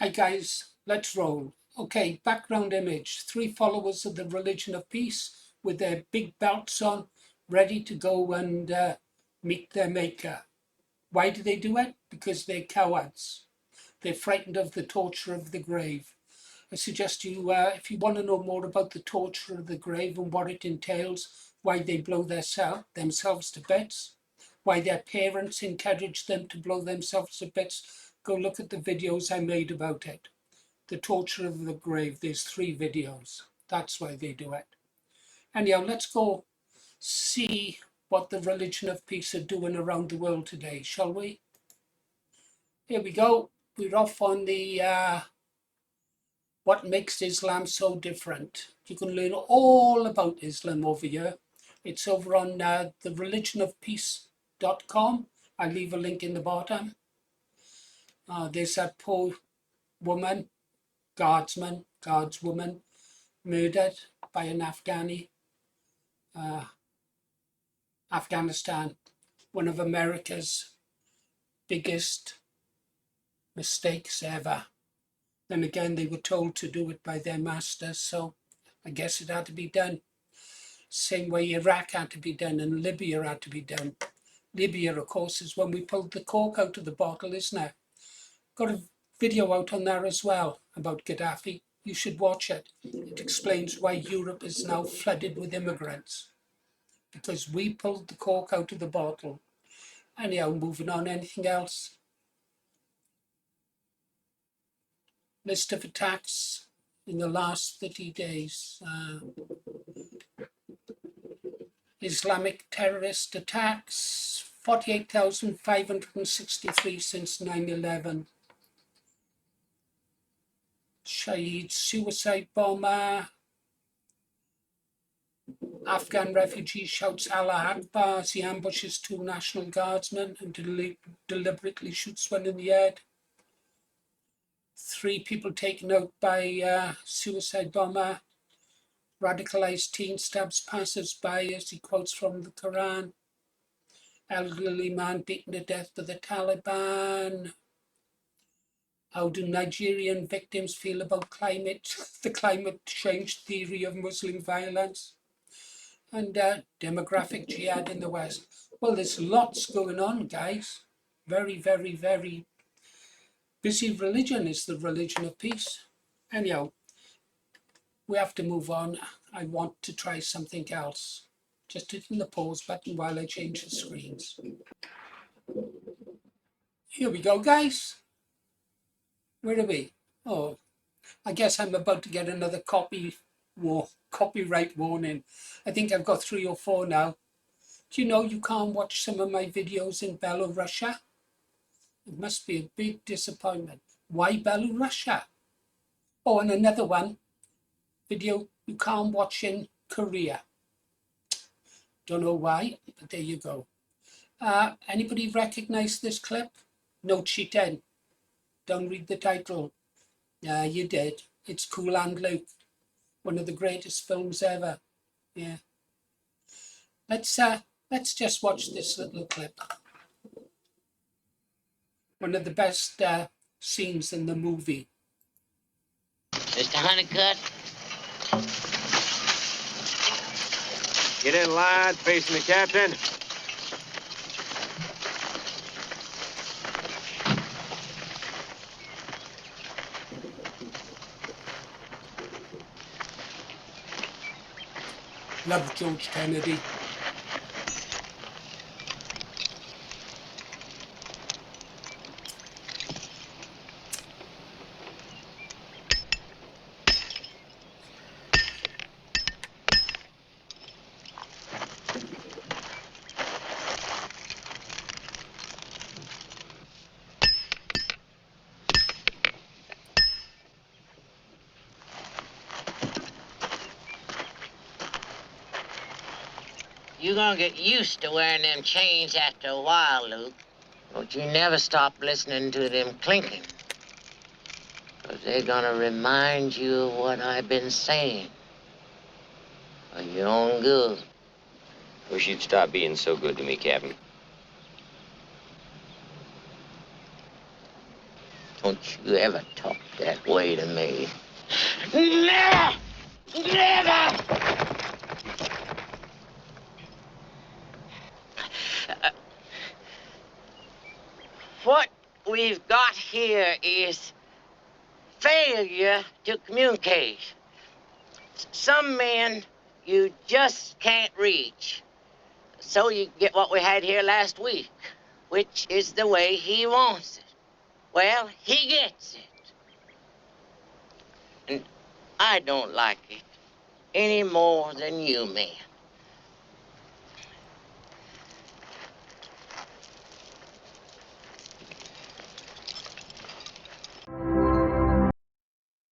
Hi guys, let's roll. Okay, background image. 3 followers of the religion of peace with their big belts on, ready to go and meet their maker. Why do they do it? Because they're cowards. They're frightened of the torture of the grave. I suggest you, if you want to know more about the torture of the grave and what it entails, why they blow themselves to bits, why their parents encourage them to blow themselves to bits, go look at the videos I made about it. The torture of the grave, there's 3 videos. That's why they do it. Anyhow, let's go see what the religion of peace are doing around the world today, shall we? Here we go. We're off on the what makes Islam so different. You can learn all about Islam over here. It's over on thereligionofpeace.com. I'll leave a link in the bottom. There's that poor woman, guardswoman, murdered by an Afghanistan, one of America's biggest mistakes ever. Then again, they were told to do it by their masters, so I guess it had to be done. Same way Iraq had to be done and Libya had to be done. Libya, of course, is when we pulled the cork out of the bottle, isn't it? Got a video out on there as well about Gaddafi. You should watch it. It explains why Europe is now flooded with immigrants. Because we pulled the cork out of the bottle. Anyhow, moving on, anything else? List of attacks in the last 30 days. Islamic terrorist attacks, 48,563 since 9/11. Shaheed suicide bomber. Afghan refugee shouts Allah Akbar as he ambushes 2 National Guardsmen and deliberately shoots one in the head. 3 people taken out by suicide bomber. Radicalized teen stabs passers-by as he quotes from the Quran. Elderly man beaten to death by the Taliban. How do Nigerian victims feel about the climate change theory of Muslim violence? And demographic jihad in the West. Well, there's lots going on, guys. Very, very, very busy religion is the religion of peace. Anyhow, we have to move on. I want to try something else. Just hitting the pause button while I change the screens. Here we go, guys. Where are we? Oh, I guess I'm about to get another copyright warning. I think I've got 3 or 4 now. Do you know you can't watch some of my videos in Belarus? It must be a big disappointment. Why Belarus? Oh, and another one, video you can't watch in Korea. Don't know why, but there you go. Anybody recognize this clip? No cheating. Don't read the title. Yeah, you did. It's Cool and Luke, one of the greatest films ever. Yeah. Let's just watch this little clip. One of the best scenes in the movie. Mr. Honeycutt? Get in line, facing the captain. Love George Kennedy. You're gonna get used to wearing them chains after a while, Luke. But you never stop listening to them clinking. 'Cause they're gonna remind you of what I've been saying. For your own good. Wish you'd stop being so good to me, Captain. Don't you ever talk that way to me. Never! Never! What we've got here is failure to communicate. Some men you just can't reach. So you get what we had here last week, which is the way he wants it. Well, he gets it. And I don't like it any more than you, man.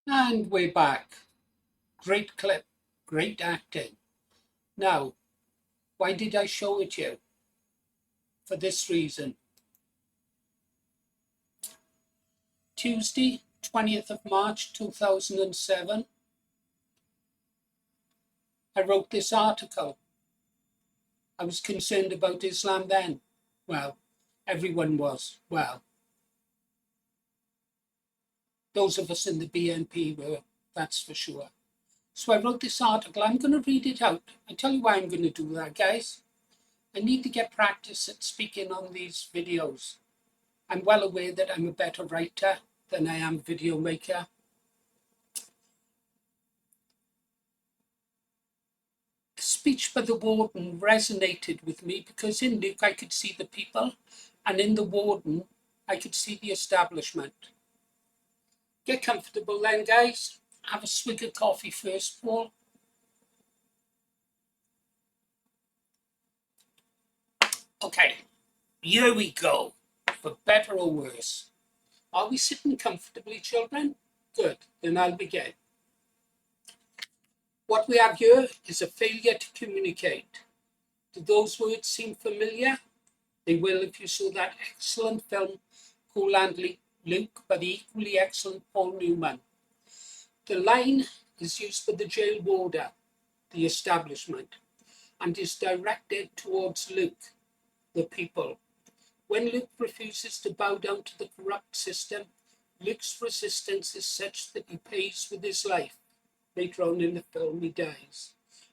And we're back. Great clip, great acting. Now, why did I show it you? For this reason. Tuesday, 20th of March 2007, I wrote this article. I was concerned about Islam then. Well, everyone was. Well, those of us in the BNP were, that's for sure. So I wrote this article. I'm going to read it out. I tell you why I'm going to do that, guys. I need to get practice at speaking on these videos. I'm well aware that I'm a better writer than I am video maker. The speech by the warden resonated with me because in Luke I could see the people, and in the warden I could see the establishment. Get comfortable then, guys. Have a swig of coffee first, Paul. Okay, here we go. For better or worse. Are we sitting comfortably, children? Good, then I'll begin. What we have here is a failure to communicate. Do those words seem familiar? They will if you saw that excellent film, Cool and Luke, by the equally excellent Paul Newman. The line is used by the jail warder, the establishment, and is directed towards Luke, the people. When Luke refuses to bow down to the corrupt system, Luke's resistance is such that he pays with his life. Later on in the film, he dies.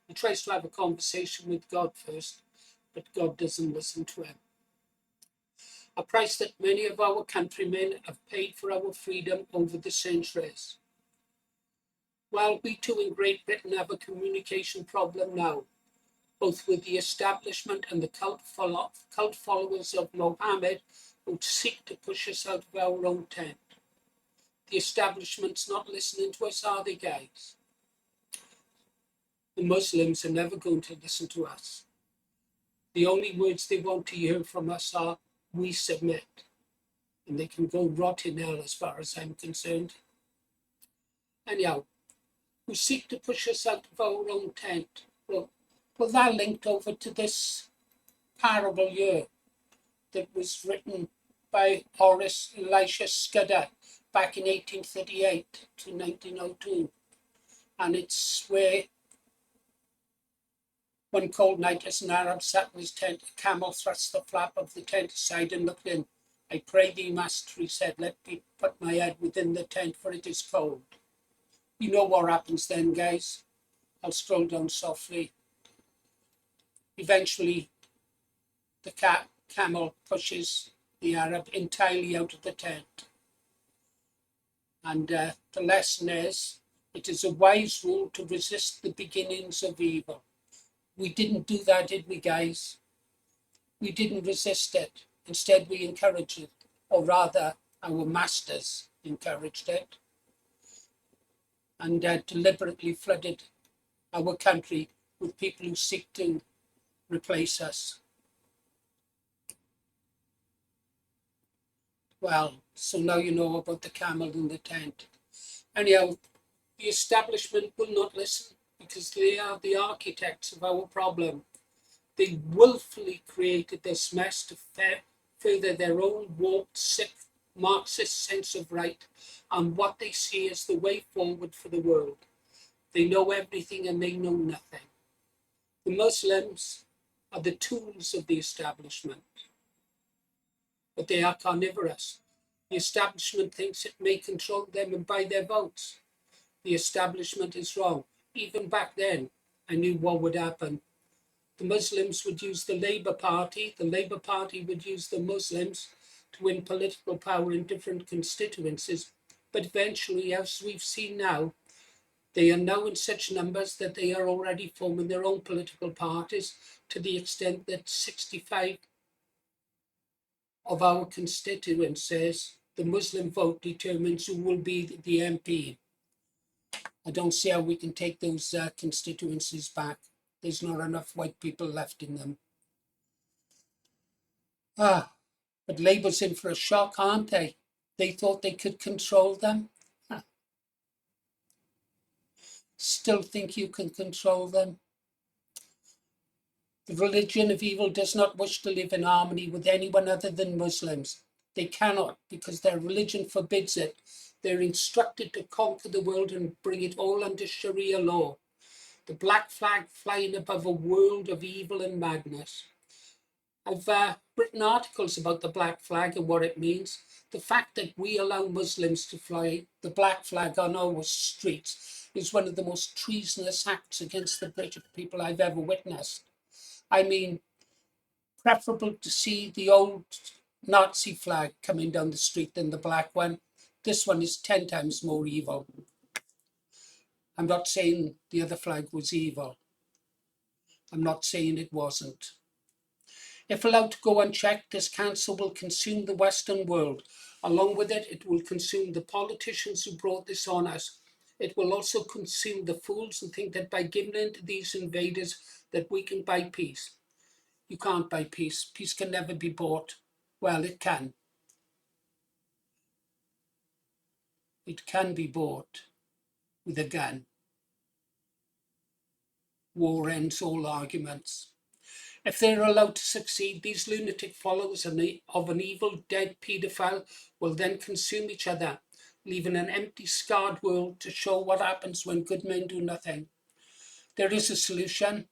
He tries to have a conversation with God first, but God doesn't listen to him. A price that many of our countrymen have paid for our freedom over the centuries. Well, we too in Great Britain have a communication problem now, both with the establishment and the cult followers of Mohammed who seek to push us out of our own tent. The establishment's not listening to us, are they, guys? The Muslims are never going to listen to us. The only words they want to hear from us are, we submit. And they can go rot in hell as far as I'm concerned. Anyhow, who seek to push us out of our own tent. Well, that linked over to this parable here that was written by Horace Elisha Scudder back in 1838 to 1902. And it's where one cold night as an Arab sat in his tent, a camel thrust the flap of the tent aside and looked in. I pray thee, master, he said, let me put my head within the tent, for it is cold. You know what happens then, guys. I'll scroll down softly. Eventually, the camel pushes the Arab entirely out of the tent. And the lesson is, it is a wise rule to resist the beginnings of evil. We didn't do that, did we, guys? We didn't resist it. Instead, we encouraged it, or rather, our masters encouraged it, and deliberately flooded our country with people who seek to replace us. Well, so now you know about the camel in the tent. Anyhow, the establishment will not listen because they are the architects of our problem. They willfully created this mess to further their own warped, sick, Marxist sense of right and what they see as the way forward for the world. They know everything and they know nothing. The Muslims are the tools of the establishment, but they are carnivorous. The establishment thinks it may control them and buy their votes. The establishment is wrong. Even back then, I knew what would happen. The Muslims would use the Labour Party would use the Muslims to win political power in different constituencies. But eventually, as we've seen now, they are now in such numbers that they are already forming their own political parties, to the extent that 65 of our constituents says the Muslim vote determines who will be the MP. I don't see how we can take those constituencies back. There's not enough white people left in them. But Labour's in for a shock, aren't they? They thought they could control them. Still think you can control them. The religion of evil does not wish to live in harmony with anyone other than Muslims. They cannot, because their religion forbids it. They're instructed to conquer the world and bring it all under Sharia law. The black flag flying above a world of evil and madness. I've written articles about the black flag and what it means. The fact that we allow Muslims to fly the black flag on our streets is one of the most treasonous acts against the British people I've ever witnessed. I mean, preferable to see the old Nazi flag coming down the street than the black one. This one is 10 times more evil. I'm not saying the other flag was evil. I'm not saying it wasn't. If allowed to go unchecked, this cancer will consume the Western world. Along with it, it will consume the politicians who brought this on us. It will also consume the fools who think that by giving in to these invaders that we can buy peace. You can't buy peace. Peace can never be bought. Well, it can. It can be bought with a gun. War ends all arguments. If they're allowed to succeed, these lunatic followers of an evil, dead paedophile will then consume each other, leaving an empty, scarred world to show what happens when good men do nothing. There is a solution.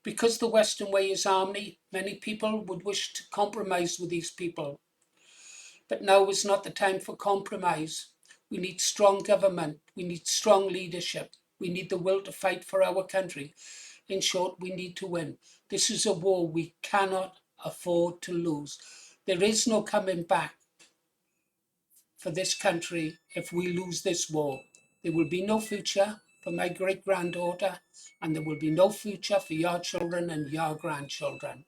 Because the Western way is harmony, many people would wish to compromise with these people. But now is not the time for compromise. We need strong government. We need strong leadership. We need the will to fight for our country. In short, we need to win. This is a war we cannot afford to lose. There is no coming back for this country if we lose this war. There will be no future for my great-granddaughter, and there will be no future for your children and your grandchildren.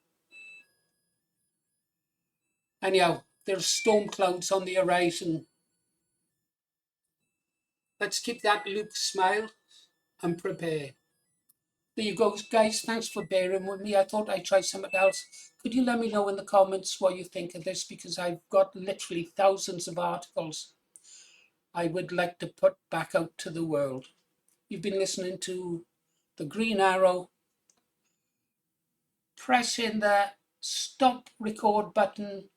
Anyhow, there's storm clouds on the horizon. Let's keep that Luke smile and prepare. There you go, guys. Thanks for bearing with me. I thought I'd try something else. Could you let me know in the comments what you think of this? Because I've got literally thousands of articles I would like to put back out to the world. You've been listening to The Green Arrow. Press in the stop record button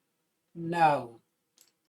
now.